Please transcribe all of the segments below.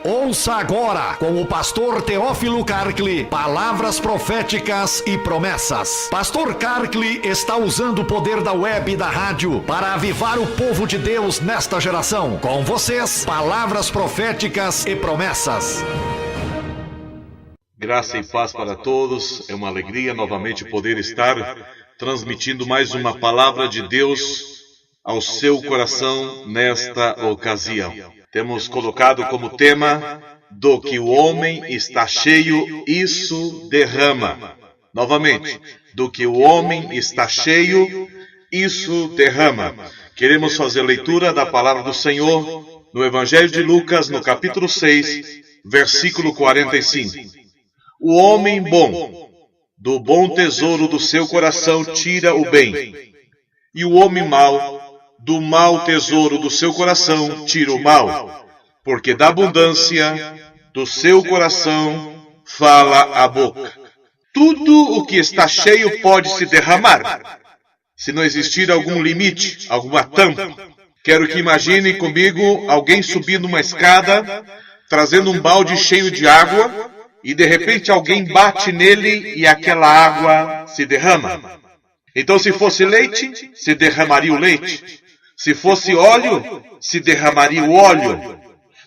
Ouça agora, com o pastor Teófilo Karkli, palavras proféticas e promessas. Pastor Karkli está usando o poder da web e da rádio para avivar o povo de Deus nesta geração. Com vocês, palavras proféticas e promessas. Graça e paz para todos. É uma alegria novamente poder estar transmitindo mais uma palavra de Deus ao seu coração nesta ocasião. Temos colocado como tema: do que o homem está cheio, isso derrama. Novamente, do que o homem está cheio, isso derrama. Queremos fazer leitura da palavra do Senhor no Evangelho de Lucas, no capítulo 6, versículo 45. O homem bom, do bom tesouro do seu coração tira o bem, e o homem mau, do mau tesouro do seu coração tira o mal, porque da abundância do seu coração fala a boca. Tudo o que está cheio pode se derramar, se não existir algum limite, alguma tampa. Quero que imaginem comigo alguém subindo uma escada, trazendo um balde cheio de água, e de repente alguém bate nele e aquela água se derrama. Então, se fosse leite, se derramaria o leite. Se fosse óleo, se derramaria o óleo.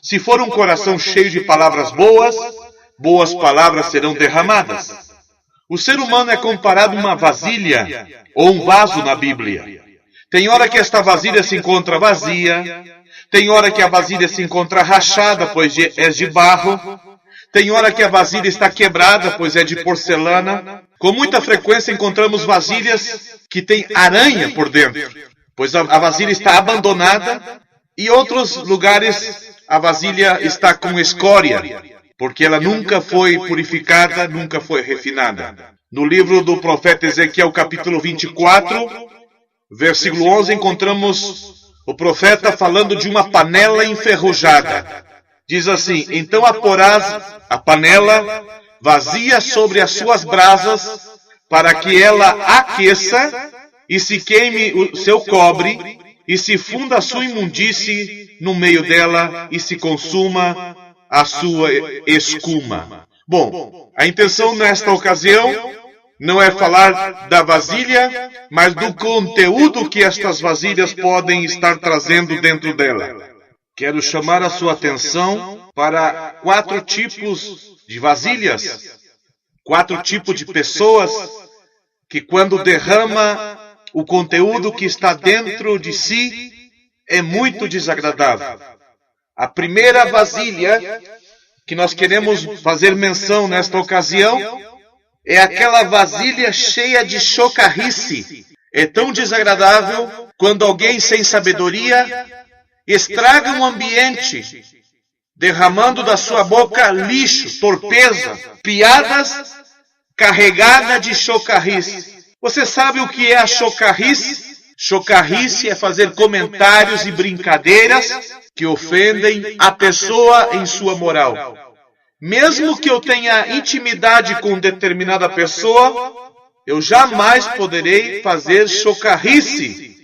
Se for um coração cheio de palavras boas, boas palavras serão derramadas. O ser humano é comparado a uma vasilha ou um vaso na Bíblia. Tem hora que esta vasilha se encontra vazia, tem hora que a vasilha se encontra rachada, pois é de barro, tem hora que a vasilha está quebrada, pois é de porcelana. Com muita frequência encontramos vasilhas que têm aranha por dentro, pois a vasilha está abandonada, e outros lugares a vasilha está com escória, porque ela nunca foi purificada, nunca foi refinada. No livro do profeta Ezequiel, capítulo 24, versículo 11, encontramos o profeta falando de uma panela enferrujada. Diz assim: então aporás a panela vazia sobre as suas brasas, para que ela aqueça, e se queime o seu cobre, e se funda a sua imundície no meio dela, e se consuma a sua escuma. Bom, a intenção nesta ocasião não é falar da vasilha, mas do conteúdo que estas vasilhas podem estar trazendo dentro dela. Quero chamar a sua atenção para 4 tipos de vasilhas, 4 tipos de pessoas que, quando derrama o conteúdo que está dentro de si, é muito desagradável. A primeira vasilha que nós queremos fazer menção nesta ocasião é aquela vasilha cheia de chocarrice. É tão desagradável quando alguém sem sabedoria estraga um ambiente, derramando da sua boca lixo, torpeza, piadas carregadas de chocarrice. Você sabe o que é a chocarrice? Chocarrice é fazer comentários e brincadeiras que ofendem a pessoa em sua moral. Mesmo que eu tenha intimidade com determinada pessoa, eu jamais poderei fazer chocarrice.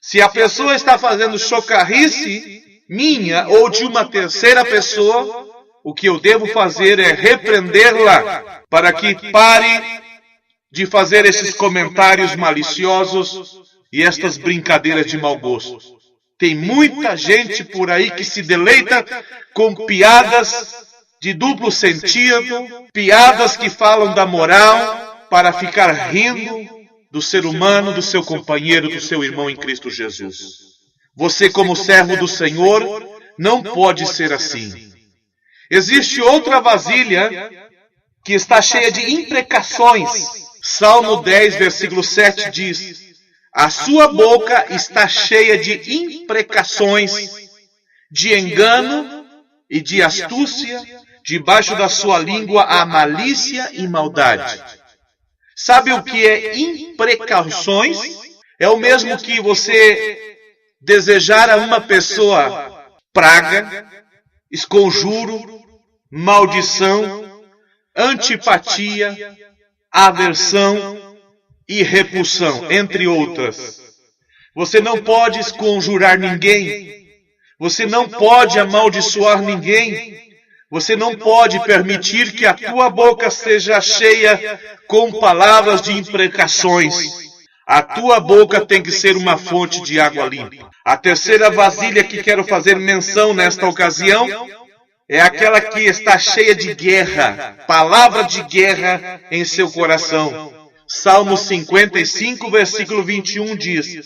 Se a pessoa está fazendo chocarrice minha ou de uma terceira pessoa, o que eu devo fazer é repreendê-la para que pare de fazer esses comentários maliciosos e estas brincadeiras de mau gosto. Tem muita gente por aí que se deleita com piadas de duplo sentido, piadas que falam da moral para ficar rindo do ser humano, do seu companheiro, do seu irmão em Cristo Jesus. Você, como servo do Senhor, não pode ser assim. Existe outra vasilha que está cheia de imprecações. Salmo 10, versículo 7 diz: a sua boca está cheia de imprecações, de engano e de astúcia, debaixo da sua língua há malícia e maldade. Sabe o que é imprecações? É o mesmo que você desejar a uma pessoa praga, esconjuro, maldição, antipatia, aversão e repulsão, entre outras. Você não pode conjurar ninguém Você não pode amaldiçoar ninguém. Você não pode permitir que a tua boca seja cheia com palavras de imprecações. A tua boca tem que ser uma fonte de água limpa. A terceira vasilha que quero fazer menção nesta ocasião é aquela que está cheia de guerra, palavra de guerra em seu coração. Salmo 55, versículo 21 diz: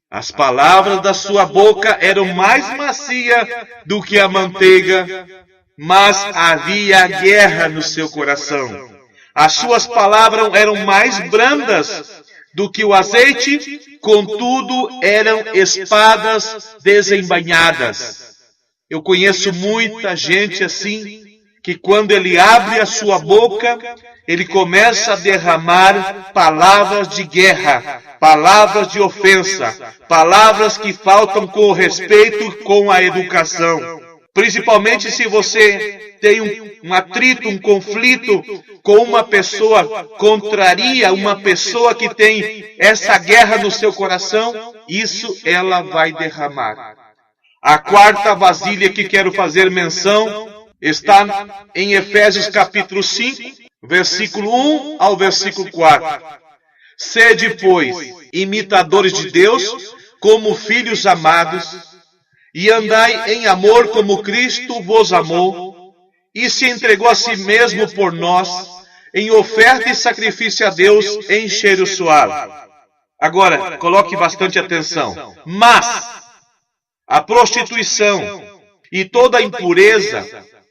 as palavras da sua boca eram mais macias do que a manteiga, mas havia guerra no seu coração. As suas palavras eram mais brandas do que o azeite, contudo eram espadas desembainhadas. Eu conheço muita gente assim, que quando ele abre a sua boca, ele começa a derramar palavras de guerra, palavras de ofensa, palavras que faltam com o respeito, com a educação. Principalmente se você tem um atrito, um conflito com uma pessoa contraria, uma pessoa que tem essa guerra no seu coração, isso ela vai derramar. A quarta vasilha que quero fazer menção está em Efésios capítulo 5, versículo 1 ao versículo 4. Sede, pois, imitadores de Deus, como filhos amados, e andai em amor como Cristo vos amou, e se entregou a si mesmo por nós, em oferta e sacrifício a Deus em cheiro suave. Agora, coloque bastante atenção. Mas a prostituição e toda a impureza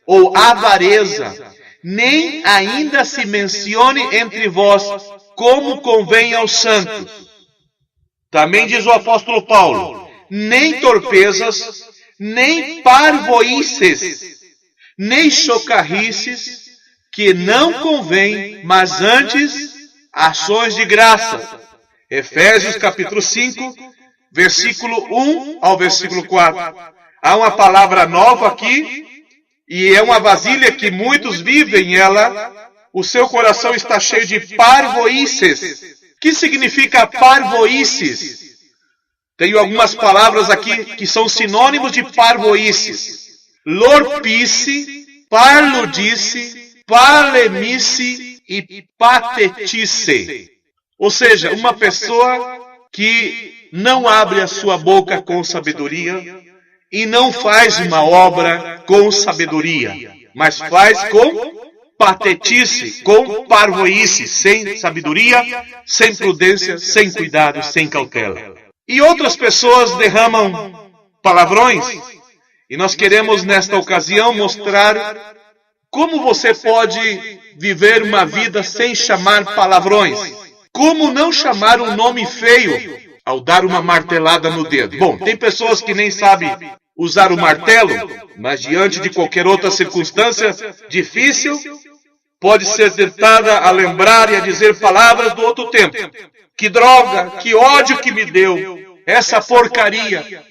ou avareza, nem ainda se mencione entre vós, como convém aos santos. Também diz o apóstolo Paulo: nem torpezas, nem parvoices, nem chocarrices, que não convém, mas antes ações de graça. Efésios capítulo 5, versículo 1 ao versículo 4. Há uma palavra nova aqui, e é uma vasilha que muitos vivem ela. O seu coração está cheio de parvoices. O que significa parvoices? Tenho algumas palavras aqui que são sinônimos de parvoices: lorpice, parludice, palemice e patetice. Ou seja, uma pessoa que não abre a sua boca com sabedoria e não faz uma obra com sabedoria, mas faz com patetice, com parvoice, sem sabedoria, sem prudência, sem cuidado, sem cautela. E outras pessoas derramam palavrões, e nós queremos nesta ocasião mostrar como você pode viver uma vida sem chamar palavrões. Como não chamar um nome feio ao dar uma martelada no dedo? Bom, tem pessoas que nem sabem usar o martelo, mas diante de qualquer outra circunstância difícil, pode ser tentada a lembrar e a dizer palavras do outro tempo. Que droga, que ódio que me deu, essa porcaria.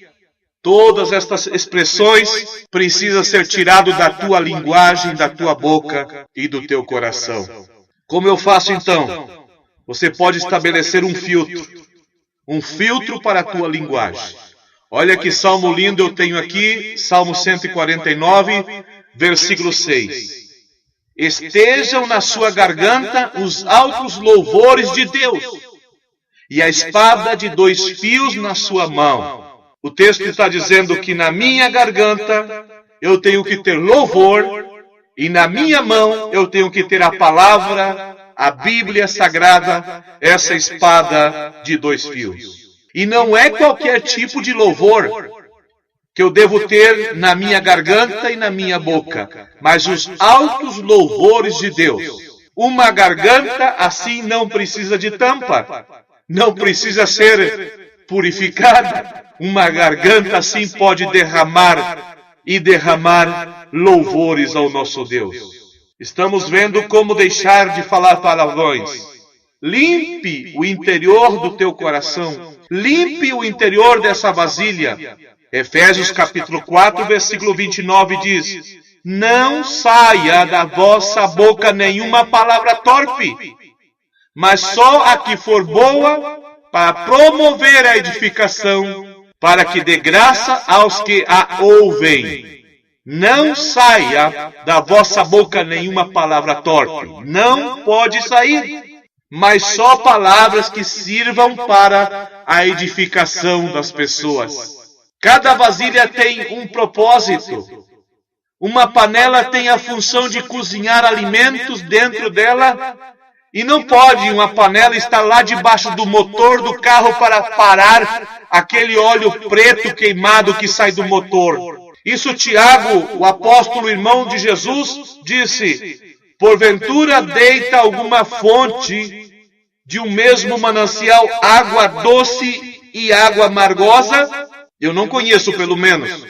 Todas estas expressões precisam ser tiradas da tua linguagem, da tua boca e do teu coração. Como eu faço então? Você pode estabelecer um filtro para a tua linguagem. Olha que salmo lindo eu tenho aqui, Salmo 149, versículo 6. Estejam na sua garganta os altos louvores de Deus, e a espada de 2 fios na sua mão. O texto está dizendo que na minha garganta eu tenho que ter louvor, e na minha mão eu tenho que ter a palavra, a Bíblia Sagrada, essa espada de 2 fios. E não é qualquer tipo de louvor que eu devo ter na minha garganta e na minha boca, mas os altos louvores de Deus. Uma garganta assim não precisa de tampa, não precisa ser purificada. Uma garganta assim pode derramar louvores ao nosso Deus. Estamos vendo como deixar de falar palavrões. Limpe o interior do teu coração. Limpe o interior dessa vasilha. Efésios capítulo 4, versículo 29 diz: não saia da vossa boca nenhuma palavra torpe, mas só a que for boa para promover a edificação, para que dê graça aos que a ouvem. Não saia da vossa boca nenhuma palavra torpe. Não pode sair, mas só palavras que sirvam para a edificação das pessoas. Cada vasilha tem um propósito. Uma panela tem a função de cozinhar alimentos dentro dela, e não pode uma panela estar lá debaixo do motor do carro para parar aquele óleo preto queimado que sai do motor. Isso Tiago, o apóstolo irmão de Jesus, disse: porventura deita alguma fonte de um mesmo manancial água doce e água amargosa? Eu não conheço, pelo menos.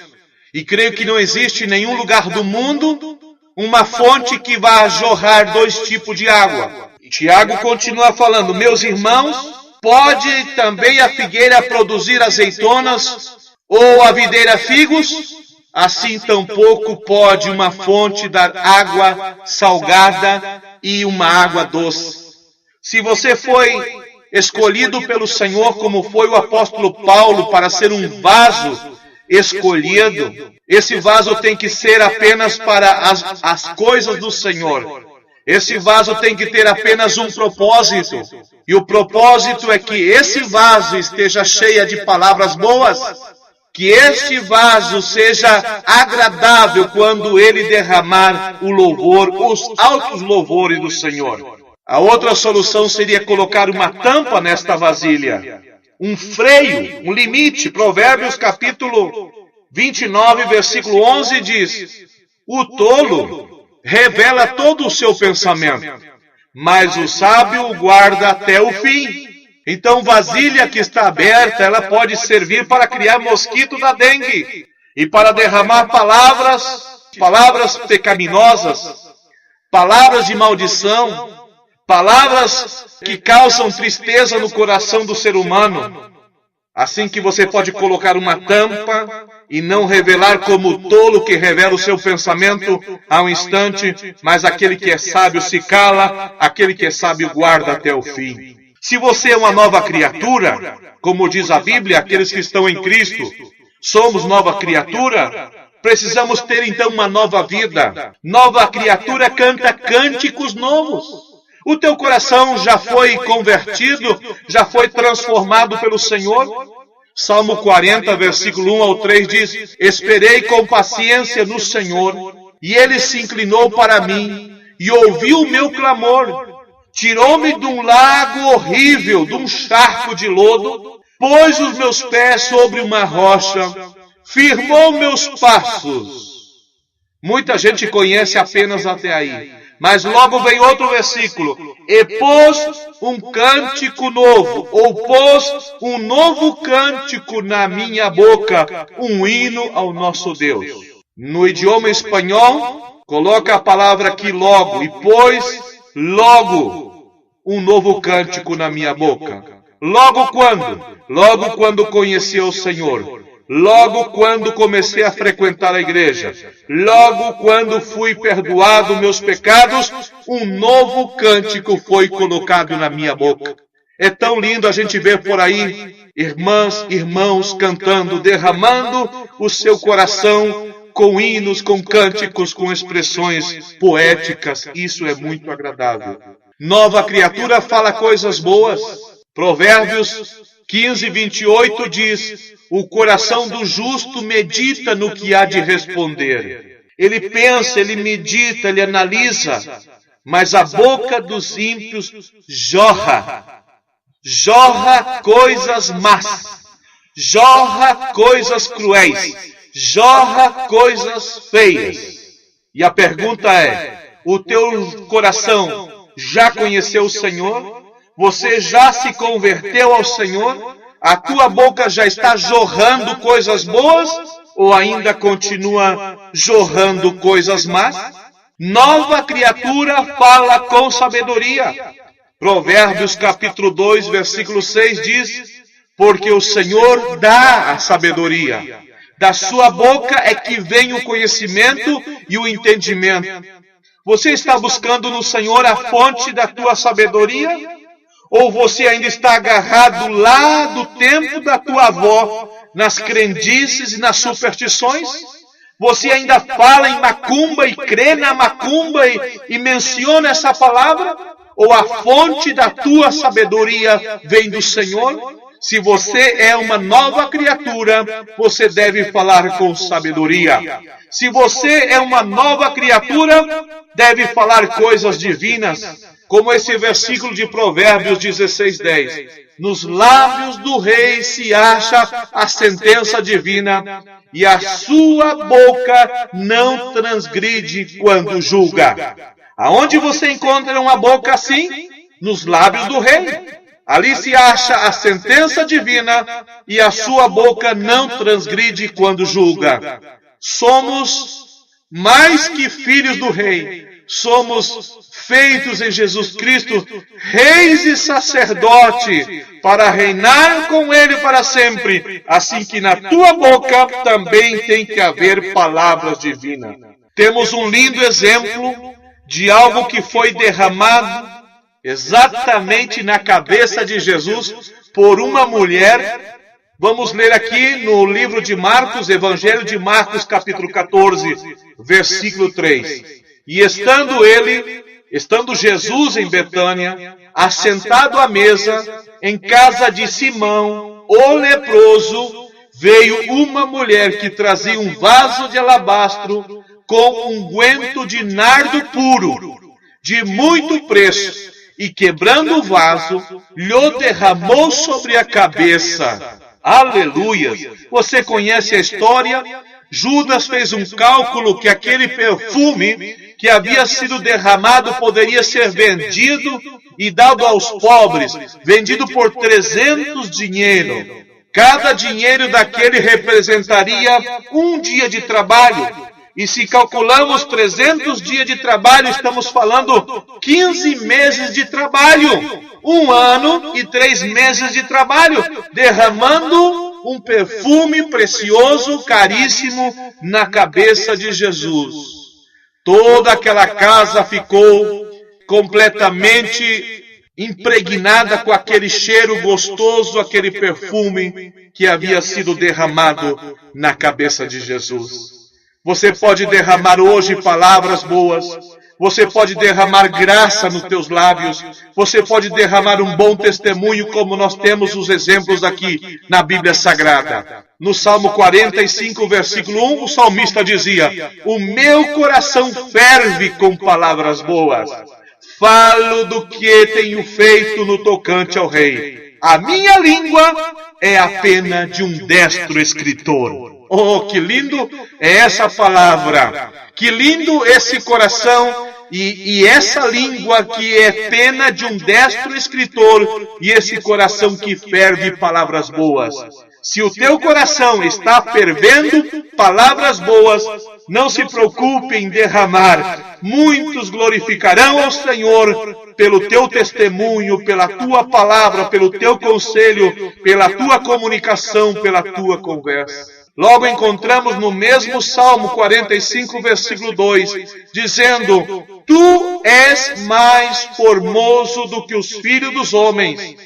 E creio que não existe em nenhum lugar do mundo uma fonte que vá jorrar dois tipos de água. Tiago continua falando: meus irmãos, pode também a figueira produzir azeitonas ou a videira figos? Assim tampouco pode uma fonte dar água salgada e uma água doce. Se você foi escolhido pelo Senhor, como foi o apóstolo Paulo, para ser um vaso escolhido, esse vaso tem que ser apenas para as coisas do Senhor. Esse vaso tem que ter apenas um propósito. E o propósito é que esse vaso esteja cheio de palavras boas. Que este vaso seja agradável quando ele derramar o louvor, os altos louvores do Senhor. A outra solução seria colocar uma tampa nesta vasilha. Um freio, um limite. Provérbios capítulo 29, versículo 11 diz: o tolo revela todo o seu pensamento, mas o sábio o guarda até o fim. Então, vasilha que está aberta, ela pode servir para criar mosquito da dengue e para derramar palavras pecaminosas, palavras de maldição, palavras que causam tristeza no coração do ser humano. Assim que você pode colocar uma tampa e não revelar como o tolo que revela o seu pensamento a um instante, mas aquele que é sábio se cala, aquele que é sábio guarda até o fim. Se você é uma nova criatura, como diz a Bíblia, aqueles que estão em Cristo, somos nova criatura, precisamos ter então uma nova vida. Nova criatura canta cânticos novos. O teu coração já foi convertido, já foi transformado pelo Senhor? Salmo 40, versículo 1 ao 3 diz: esperei com paciência no Senhor, e Ele se inclinou para mim, e ouviu o meu clamor. Tirou-me de um lago horrível, de um charco de lodo, pôs os meus pés sobre uma rocha, firmou meus passos. Muita gente conhece apenas até aí. Mas logo vem outro versículo: e pôs um cântico novo, ou pôs um novo cântico na minha boca, um hino ao nosso Deus. No idioma espanhol, coloca a palavra aqui logo, e pôs logo um novo cântico na minha boca. Logo quando? Logo quando conheci o Senhor. Logo quando comecei a frequentar a igreja, logo quando fui perdoado meus pecados, um novo cântico foi colocado na minha boca. É tão lindo a gente ver por aí irmãs, irmãos cantando, derramando o seu coração com hinos, com cânticos, com expressões poéticas. Isso é muito agradável. Nova criatura fala coisas boas. Provérbios 15, 28 diz: o coração do justo medita no que há de responder. Ele pensa, ele medita, ele analisa, mas a boca dos ímpios jorra coisas más, jorra coisas cruéis, jorra coisas feias. E a pergunta é: o teu coração já conheceu o Senhor? Você já se converteu ao Senhor? A tua boca já está jorrando coisas boas ou ainda continua jorrando coisas más? Nova criatura fala com sabedoria. Provérbios capítulo 2, versículo 6 diz: porque o Senhor dá a sabedoria. Da sua boca é que vem o conhecimento e o entendimento. Você está buscando no Senhor a fonte da tua sabedoria? Ou você ainda está agarrado lá do tempo da tua avó, nas crendices e nas superstições? Você ainda fala em macumba e crê na macumba e menciona essa palavra? Ou a fonte da tua sabedoria vem do Senhor? Se você é uma nova criatura, você deve falar com sabedoria. Se você é uma nova criatura, deve falar coisas divinas, como esse versículo de Provérbios 16:10. Nos lábios do rei se acha a sentença divina, e a sua boca não transgride quando julga. Aonde você encontra uma boca assim? Nos lábios do rei. Ali se acha a sentença divina e a sua boca não transgride quando julga. Somos mais que filhos do rei. Somos feitos em Jesus Cristo, reis e sacerdote, para reinar com Ele para sempre. Assim que na tua boca também tem que haver palavras divinas. Temos um lindo exemplo de algo que foi derramado exatamente na cabeça de Jesus por uma mulher. Vamos ler aqui no livro de Marcos, Evangelho de Marcos, capítulo 14, versículo 3. E estando Jesus em Betânia, assentado à mesa, em casa de Simão, o leproso, veio uma mulher que trazia um vaso de alabastro com unguento de nardo puro, de muito preço, e quebrando o vaso, lhe derramou sobre a cabeça. Aleluia! Você conhece a história? Judas fez um cálculo que aquele perfume que havia sido derramado poderia ser vendido e dado aos pobres, vendido por 300 dinheiro. Cada dinheiro daquele representaria um dia de trabalho. E se calculamos 300 dias de trabalho, estamos falando 15 meses de trabalho. 1 ano e 3 meses de trabalho, derramando um perfume precioso, caríssimo, na cabeça de Jesus. Toda aquela casa ficou completamente impregnada com aquele cheiro gostoso, aquele perfume que havia sido derramado na cabeça de Jesus. Você pode derramar hoje palavras boas. Você pode derramar graça nos teus lábios. Você pode derramar um bom testemunho, como nós temos os exemplos aqui na Bíblia Sagrada. No Salmo 45, versículo 1, o salmista dizia: o meu coração ferve com palavras boas. Falo do que tenho feito no tocante ao rei. A minha língua é a pena de um destro escritor. Oh, que lindo é essa palavra, que lindo esse coração e essa língua que é pena de um destro escritor e esse coração que ferve palavras boas. Se o teu coração está fervendo palavras boas, não se preocupe em derramar. Muitos glorificarão ao Senhor pelo teu testemunho, pela tua palavra, pelo teu conselho, pela tua comunicação, pela tua conversa. Logo encontramos no mesmo Salmo 45, versículo 2, dizendo: tu és mais formoso do que os filhos dos homens.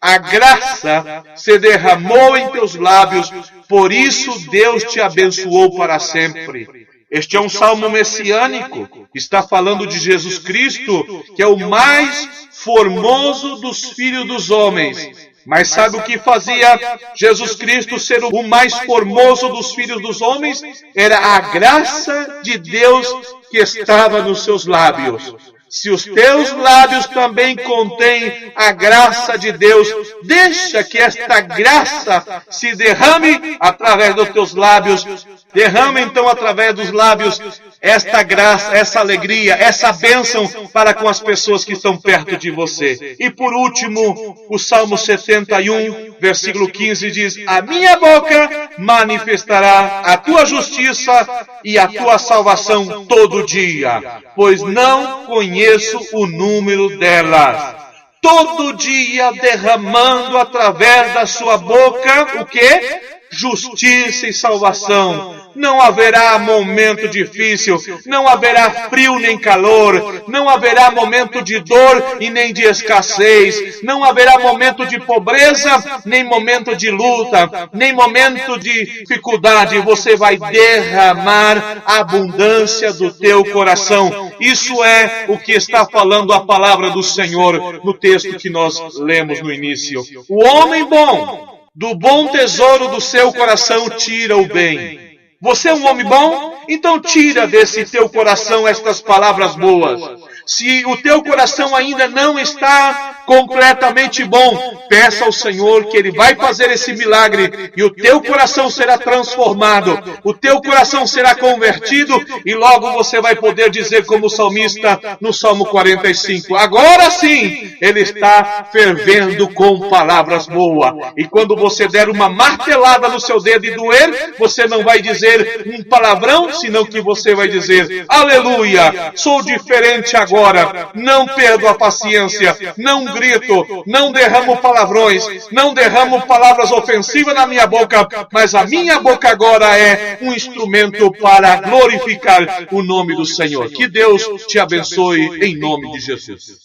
A graça se derramou em teus lábios, por isso Deus te abençoou para sempre. Este é um salmo messiânico, está falando de Jesus Cristo, que é o mais formoso dos filhos dos homens. Mas sabe o que fazia Jesus Cristo ser o mais formoso dos filhos dos homens? Era a graça de Deus que estava nos seus lábios. Se os teus lábios também contêm a graça de Deus, deixa que esta graça se derrame através dos teus lábios. Derrama então através dos lábios esta graça, essa alegria, essa bênção para com as pessoas que estão perto de você. E por último, o Salmo 71, versículo 15 diz: a minha boca manifestará a tua justiça e a tua salvação todo dia, pois não conheço o número delas. Todo dia derramando através da sua boca o quê? justiça e salvação. Não haverá momento difícil, não haverá frio nem calor, não haverá momento de dor e nem de escassez, não haverá momento de pobreza, nem momento de luta, nem momento de dificuldade. Você vai derramar a abundância do teu coração. Isso é o que está falando a palavra do Senhor no texto que nós lemos no início. O homem bom, do bom tesouro do seu coração tira o bem. Você é um homem bom? Então tira desse teu coração estas palavras boas. Se o teu coração ainda não está completamente bom, peça ao Senhor que Ele vai fazer esse milagre e o teu coração será transformado, o teu coração será convertido e logo você vai poder dizer como o salmista no Salmo 45, agora sim, ele está fervendo com palavras boas. E quando você der uma martelada no seu dedo e doer, você não vai dizer um palavrão, senão que você vai dizer, aleluia, sou diferente agora, não perdo a paciência, não grito, não derramo palavrões, não derramo palavras ofensivas na minha boca, mas a minha boca agora é um instrumento para glorificar o nome do Senhor. Que Deus te abençoe em nome de Jesus.